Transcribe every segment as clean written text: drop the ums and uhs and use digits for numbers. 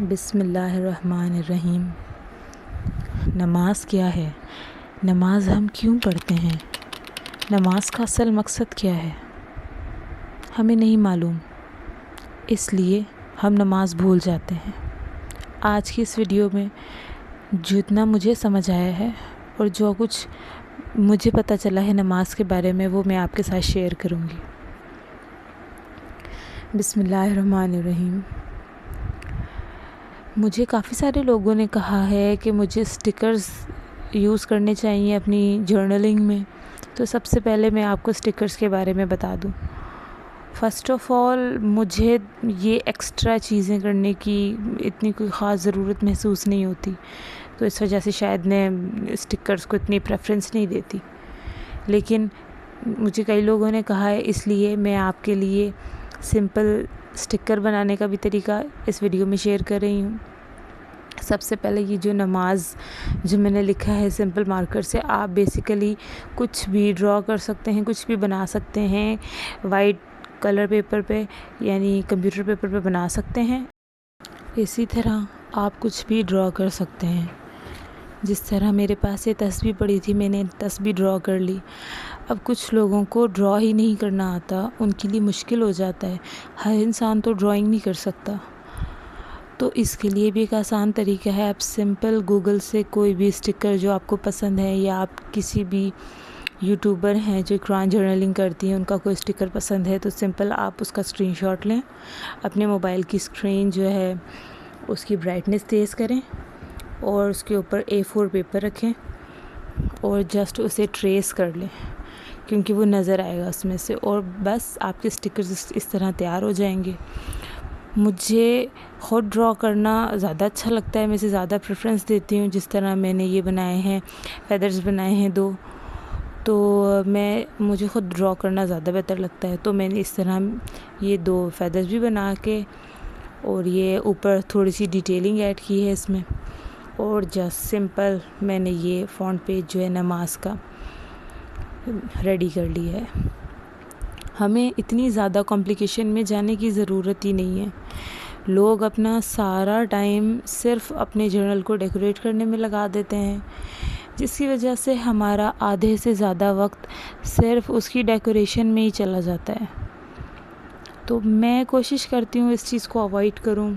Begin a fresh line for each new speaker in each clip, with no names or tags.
بسم اللہ الرحمن الرحیم۔ نماز کیا ہے؟ نماز ہم کیوں پڑھتے ہیں؟ نماز کا اصل مقصد کیا ہے؟ ہمیں نہیں معلوم، اس لیے ہم نماز بھول جاتے ہیں۔ آج کی اس ویڈیو میں جتنا مجھے سمجھ آیا ہے اور جو کچھ مجھے پتہ چلا ہے نماز کے بارے میں، وہ میں آپ کے ساتھ شیئر کروں گی۔ بسم اللہ الرحمن الرحیم۔ مجھے کافی سارے لوگوں نے کہا ہے کہ مجھے سٹیکرز یوز کرنے چاہیے اپنی جرنلنگ میں، تو سب سے پہلے میں آپ کو سٹیکرز کے بارے میں بتا دوں۔ فرسٹ آف آل، مجھے یہ ایکسٹرا چیزیں کرنے کی اتنی کوئی خاص ضرورت محسوس نہیں ہوتی، تو اس وجہ سے شاید میں سٹیکرز کو اتنی پریفرنس نہیں دیتی، لیکن مجھے کئی لوگوں نے کہا ہے، اس لیے میں آپ کے لیے سمپل سٹیکر بنانے کا بھی طریقہ اس ویڈیو میں شیئر کر رہی ہوں۔ سب سے پہلے یہ جو نماز جو میں نے لکھا ہے سمپل مارکر سے، آپ بیسیکلی کچھ بھی ڈرا کر سکتے ہیں، کچھ بھی بنا سکتے ہیں، وائٹ کلر پیپر پہ یعنی کمپیوٹر پیپر پہ بنا سکتے ہیں۔ اسی طرح آپ کچھ بھی ڈرا کر سکتے ہیں، جس طرح میرے پاس یہ تسبیح پڑی تھی، میں نے تسبیح ڈرا کر لی۔ اب کچھ لوگوں کو ڈرا ہی نہیں کرنا آتا، ان کے لیے مشکل ہو جاتا ہے، ہر انسان تو ڈرائنگ نہیں کر سکتا، تو اس کے لیے بھی ایک آسان طریقہ ہے۔ آپ سمپل گوگل سے کوئی بھی سٹیکر جو آپ کو پسند ہے، یا آپ کسی بھی یوٹیوبر ہیں جو قرآن جرنلنگ کرتی ہیں، ان کا کوئی سٹیکر پسند ہے، تو سمپل آپ اس کا اسکرین شاٹ لیں، اپنے موبائل کی اسکرین جو ہے اس کی برائٹنس تیز کریں اور اس کے اوپر A4 پیپر رکھیں اور جسٹ اسے ٹریس کر لیں، کیونکہ وہ نظر آئے گا اس میں سے، اور بس آپ کے سٹیکرز اس طرح تیار ہو جائیں گے۔ مجھے خود ڈرا کرنا زیادہ اچھا لگتا ہے، میں اسے زیادہ پریفرنس دیتی ہوں۔ جس طرح میں نے یہ بنائے ہیں، فیدرز بنائے ہیں 2، تو مجھے خود ڈرا کرنا زیادہ بہتر لگتا ہے، تو میں نے اس طرح یہ 2 فیدرز بھی بنا کے اور یہ اوپر تھوڑی سی ڈیٹیلنگ ایڈ کی ہے اس میں، اور جسٹ سمپل میں نے یہ فونٹ پیج جو ہے نماز کا ریڈی کر لی ہے۔ ہمیں اتنی زیادہ کمپلیکیشن میں جانے کی ضرورت ہی نہیں ہے۔ لوگ اپنا سارا ٹائم صرف اپنے جرنل کو ڈیکوریٹ کرنے میں لگا دیتے ہیں، جس کی وجہ سے ہمارا آدھے سے زیادہ وقت صرف اس کی ڈیکوریشن میں ہی چلا جاتا ہے۔ تو میں کوشش کرتی ہوں اس چیز کو اوائڈ کروں۔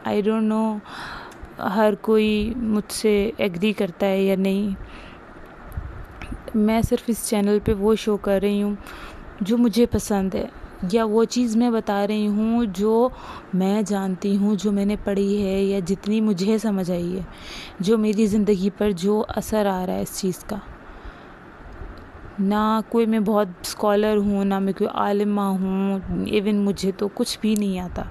آئی ڈونٹ نو ہر کوئی مجھ سے ایگری کرتا ہے یا نہیں۔ میں صرف اس چینل پہ وہ شو کر رہی ہوں جو مجھے پسند ہے، یا وہ چیز میں بتا رہی ہوں جو میں جانتی ہوں، جو میں نے پڑھی ہے، یا جتنی مجھے سمجھ آئی ہے، جو میری زندگی پر جو اثر آ رہا ہے اس چیز کا۔ نہ کوئی میں بہت اسکالر ہوں، نہ میں کوئی عالمہ ہوں، ایون مجھے تو کچھ بھی نہیں آتا۔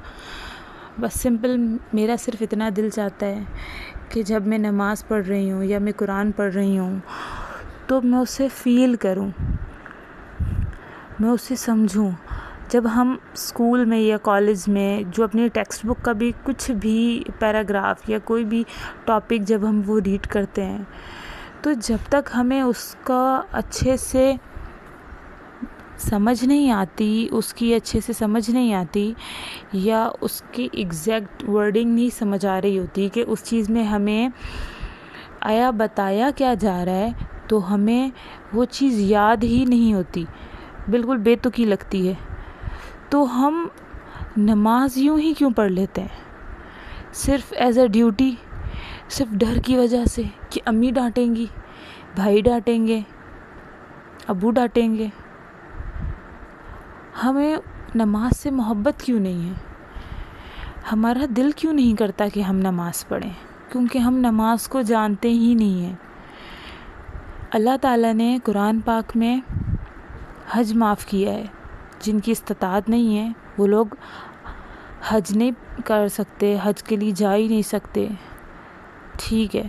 بس سمپل میرا صرف اتنا دل چاہتا ہے کہ جب میں نماز پڑھ رہی ہوں یا میں قرآن پڑھ رہی ہوں تو میں اسے فیل کروں، میں اسے سمجھوں۔ جب ہم اسکول میں یا کالج میں جو اپنی ٹیکسٹ بک کا بھی کچھ بھی پیراگراف یا کوئی بھی ٹاپک جب ہم وہ ریڈ کرتے ہیں، تو جب تک ہمیں اس کا اچھے سے سمجھ نہیں آتی، اس کی اچھے سے سمجھ نہیں آتی، یا اس کی ایگزیکٹ ورڈنگ نہیں سمجھ آ رہی ہوتی کہ اس چیز میں ہمیں آیا بتایا کیا جا رہا ہے، تو ہمیں وہ چیز یاد ہی نہیں ہوتی، بالکل بے تکی لگتی ہے۔ تو ہم نماز یوں ہی کیوں پڑھ لیتے ہیں؟ صرف ایز اے ڈیوٹی، صرف ڈر کی وجہ سے کہ امی ڈانٹیں گی، بھائی ڈانٹیں گے، ابو ڈانٹیں گے۔ ہمیں نماز سے محبت کیوں نہیں ہے؟ ہمارا دل کیوں نہیں کرتا کہ ہم نماز پڑھیں؟ کیونکہ ہم نماز کو جانتے ہی نہیں ہیں۔ اللہ تعالیٰ نے قرآن پاک میں حج معاف کیا ہے۔ جن کی استطاعت نہیں ہے وہ لوگ حج نہیں کر سکتے، حج کے لیے جا ہی نہیں سکتے، ٹھیک ہے۔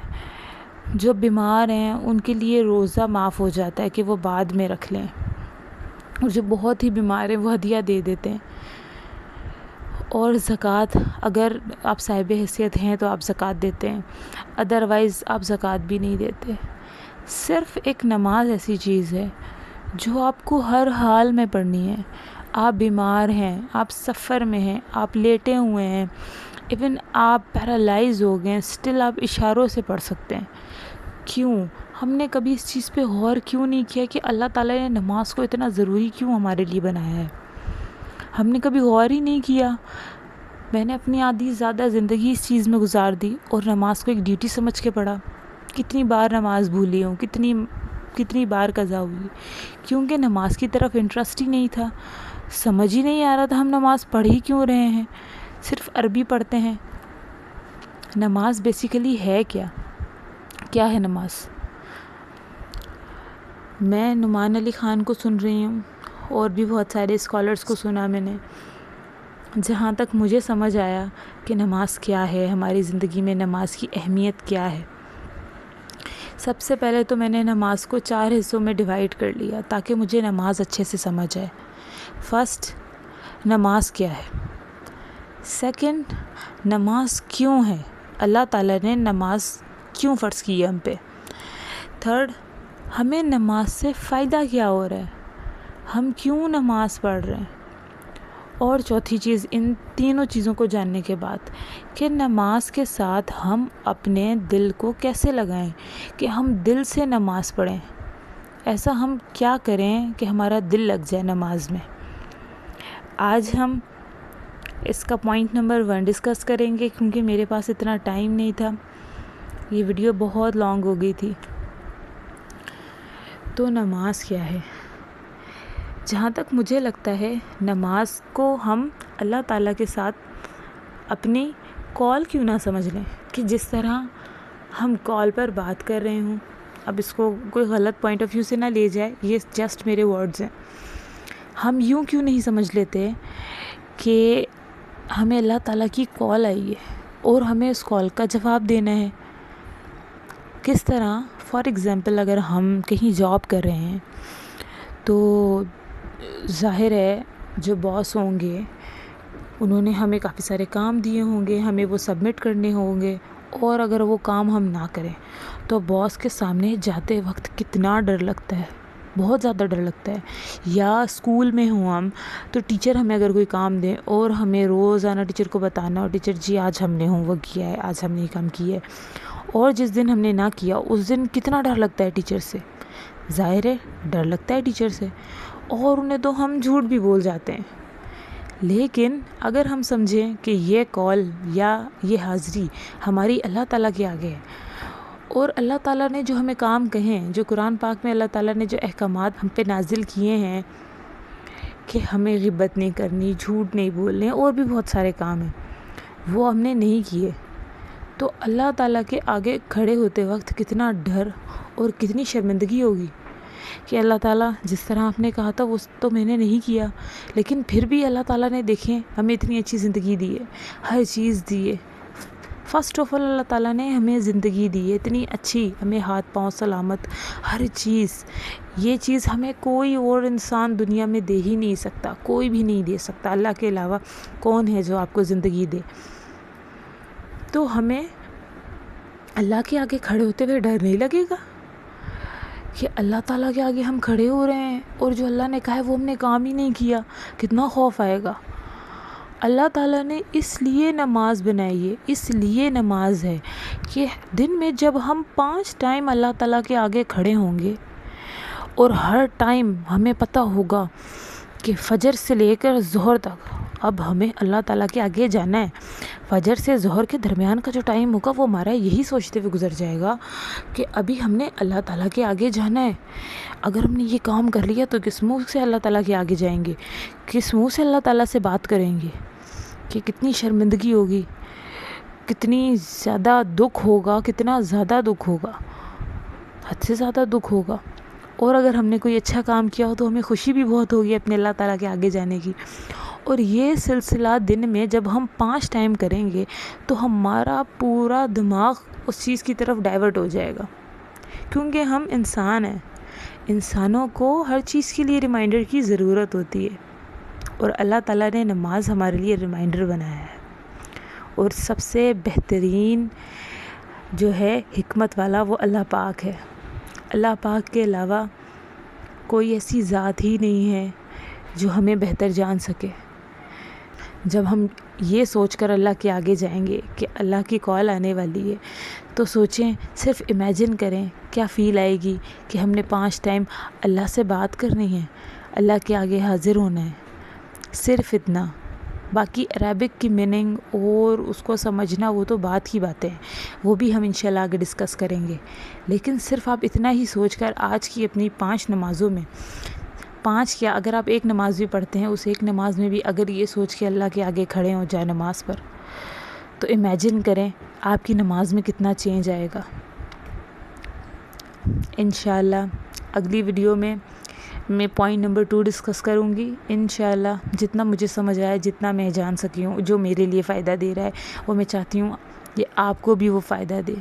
جو بیمار ہیں ان کے لیے روزہ معاف ہو جاتا ہے کہ وہ بعد میں رکھ لیں، اور جو بہت ہی بیمار ہیں وہ ہدیہ دے دیتے ہیں۔ اور زکوٰۃ، اگر آپ صاحب حیثیت ہیں تو آپ زکوٰۃ دیتے ہیں، ادروائز آپ زکوٰۃ بھی نہیں دیتے۔ صرف ایک نماز ایسی چیز ہے جو آپ کو ہر حال میں پڑھنی ہے۔ آپ بیمار ہیں، آپ سفر میں ہیں، آپ لیٹے ہوئے ہیں، ایون آپ پیرالائز ہو گئے اسٹل آپ اشاروں سے پڑھ سکتے ہیں. کیوں؟ ہم نے کبھی اس چیز پہ غور کیوں نہیں کیا کہ اللہ تعالیٰ نے نماز کو اتنا ضروری کیوں ہمارے لیے بنایا ہے؟ ہم نے کبھی غور ہی نہیں کیا. میں نے اپنی آدھی زیادہ زندگی اس چیز میں گزار دی اور نماز کو ایک ڈیوٹی سمجھ کے پڑھا. کتنی بار نماز بھولی ہوں، کتنی بار قضا ہوئی، کیونکہ نماز کی طرف انٹرسٹ ہی نہیں تھا. سمجھ ہی نہیں آ رہا تھا ہم نماز پڑھ ہی کیوں رہے ہیں، صرف عربی پڑھتے ہیں. نماز بیسیکلی ہے کیا ہے نماز؟ میں نعمان علی خان کو سن رہی ہوں اور بھی بہت سارے اسکالرس کو سنا میں نے. جہاں تک مجھے سمجھ آیا کہ نماز کیا ہے، ہماری زندگی میں نماز کی اہمیت کیا ہے، سب سے پہلے تو میں نے نماز کو 4 حصوں میں ڈیوائیڈ کر لیا تاکہ مجھے نماز اچھے سے سمجھ آئے. فرسٹ، نماز کیا ہے. سیکنڈ، نماز کیوں ہے، اللہ تعالیٰ نے نماز کیوں فرض کی ہے ہم پہ. تھرڈ، ہمیں نماز سے فائدہ کیا ہو رہا ہے، ہم کیوں نماز پڑھ رہے ہیں. اور چوتھی چیز، ان تینوں چیزوں کو جاننے کے بعد کہ نماز کے ساتھ ہم اپنے دل کو کیسے لگائیں کہ ہم دل سے نماز پڑھیں. ایسا ہم کیا کریں کہ ہمارا دل لگ جائے نماز میں. آج ہم اس کا پوائنٹ نمبر 1 ڈسکس کریں گے کیونکہ میرے پاس اتنا ٹائم نہیں تھا، یہ ویڈیو بہت لانگ ہو گئی تھی. تو نماز کیا ہے؟ جہاں تک مجھے لگتا ہے نماز کو ہم اللہ تعالیٰ کے ساتھ اپنی کال کیوں نہ سمجھ لیں کہ جس طرح ہم کال پر بات کر رہے ہوں. اب اس کو کوئی غلط پوائنٹ آف ویو سے نہ لے جائے، یہ جسٹ میرے ورڈز ہیں. ہم یوں کیوں نہیں سمجھ لیتے کہ ہمیں اللہ تعالیٰ کی کال آئی ہے اور ہمیں اس کال کا جواب دینا ہے. کس طرح؟ فار ایگزامپل اگر ہم کہیں جاب کر رہے ہیں تو ظاہر ہے جو باس ہوں گے انہوں نے ہمیں کافی سارے کام دیے ہوں گے، ہمیں وہ سبمٹ کرنے ہوں گے، اور اگر وہ کام ہم نہ کریں تو باس کے سامنے جاتے وقت کتنا ڈر لگتا ہے، بہت زیادہ ڈر لگتا ہے. یا اسکول میں ہوں ہم تو ٹیچر ہمیں اگر کوئی کام دیں اور ہمیں روزانہ ٹیچر کو بتانا اور ٹیچر جی آج ہم نے ہوم ورک کیا ہے، آج ہم نے یہ کام کیا ہے، اور جس دن ہم نے نہ کیا اس دن کتنا ڈر لگتا ہے ٹیچر سے. ظاہر ہے ڈر لگتا ہے ٹیچر سے، اور انہیں تو ہم جھوٹ بھی بول جاتے ہیں. لیکن اگر ہم سمجھیں کہ یہ کال یا یہ حاضری ہماری اللہ تعالیٰ کے آگے ہے، اور اللہ تعالیٰ نے جو ہمیں کام کہے ہیں، جو قرآن پاک میں اللہ تعالیٰ نے جو احکامات ہم پہ نازل کیے ہیں کہ ہمیں غیبت نہیں کرنی، جھوٹ نہیں بولنے، اور بھی بہت سارے کام ہیں، وہ ہم نے نہیں کیے، تو اللہ تعالیٰ کے آگے کھڑے ہوتے وقت کتنا ڈر اور کتنی شرمندگی ہوگی کہ اللہ تعالیٰ جس طرح آپ نے کہا تھا وہ تو میں نے نہیں کیا. لیکن پھر بھی اللہ تعالیٰ نے دیکھیں ہمیں اتنی اچھی زندگی دی ہے، ہر چیز دی ہے. فرسٹ آف آل اللہ تعالیٰ نے ہمیں زندگی دی ہے اتنی اچھی، ہمیں ہاتھ پاؤں سلامت، ہر چیز. یہ چیز ہمیں کوئی اور انسان دنیا میں دے ہی نہیں سکتا، کوئی بھی نہیں دے سکتا. اللہ کے علاوہ کون ہے جو آپ کو زندگی دے؟ تو ہمیں اللہ کے آگے کھڑے ہوتے ہوئے ڈر نہیں لگے گا کہ اللہ تعالیٰ کے آگے ہم کھڑے ہو رہے ہیں اور جو اللہ نے کہا ہے وہ ہم نے کام ہی نہیں کیا؟ کتنا خوف آئے گا. اللہ تعالیٰ نے اس لیے نماز بنائی ہے، اس لیے نماز ہے کہ دن میں جب ہم 5 ٹائم اللہ تعالیٰ کے آگے کھڑے ہوں گے اور ہر ٹائم ہمیں پتہ ہوگا کہ فجر سے لے کر ظہر تک اب ہمیں اللہ تعالیٰ کے آگے جانا ہے. فجر سے ظہر کے درمیان کا جو ٹائم ہوگا وہ ہمارا یہی سوچتے ہوئے گزر جائے گا کہ ابھی ہم نے اللہ تعالیٰ کے آگے جانا ہے. اگر ہم نے یہ کام کر لیا تو کس منہ سے اللہ تعالیٰ کے آگے جائیں گے، کس منہ سے اللہ تعالیٰ سے بات کریں گے، کہ کتنی شرمندگی ہوگی، کتنی زیادہ دکھ ہوگا، کتنا زیادہ دکھ ہوگا، حد سے زیادہ دکھ ہوگا. اور اگر ہم نے کوئی اچھا کام کیا ہو تو ہمیں خوشی بھی بہت ہوگی اپنے اللہ تعالیٰ کے آگے جانے کی. اور یہ سلسلہ دن میں جب ہم 5 ٹائم کریں گے تو ہمارا پورا دماغ اس چیز کی طرف ڈائیورٹ ہو جائے گا، کیونکہ ہم انسان ہیں، انسانوں کو ہر چیز کے لیے ریمائنڈر کی ضرورت ہوتی ہے، اور اللہ تعالیٰ نے نماز ہمارے لیے ریمائنڈر بنایا ہے. اور سب سے بہترین جو ہے حکمت والا وہ اللہ پاک ہے. اللہ پاک کے علاوہ کوئی ایسی ذات ہی نہیں ہے جو ہمیں بہتر جان سکے. جب ہم یہ سوچ کر اللہ کے آگے جائیں گے کہ اللہ کی کال آنے والی ہے، تو سوچیں، صرف امیجن کریں کیا فیل آئے گی کہ ہم نے 5 ٹائم اللہ سے بات کرنی ہے، اللہ کے آگے حاضر ہونا ہے، صرف اتنا۔ باقی عربک کی میننگ اور اس کو سمجھنا وہ تو بات کی باتیں ہیں، وہ بھی ہم انشاءاللہ آگے ڈسکس کریں گے، لیکن صرف آپ اتنا ہی سوچ کر آج کی اپنی 5 نمازوں میں 5 کیا، اگر آپ ایک نماز بھی پڑھتے ہیں، اس ایک نماز میں بھی اگر یہ سوچ کے اللہ کے آگے کھڑے ہو جائے نماز پر، تو امیجن کریں آپ کی نماز میں کتنا چینج آئے گا۔ انشاءاللہ اگلی ویڈیو میں پوائنٹ نمبر 2 ڈسکس کروں گی، انشاءاللہ جتنا مجھے سمجھ آیا، جتنا میں جان سکی ہوں، جو میرے لیے فائدہ دے رہا ہے، وہ میں چاہتی ہوں کہ آپ کو بھی وہ فائدہ دے۔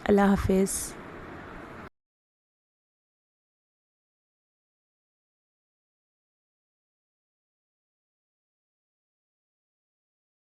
اللہ حافظ۔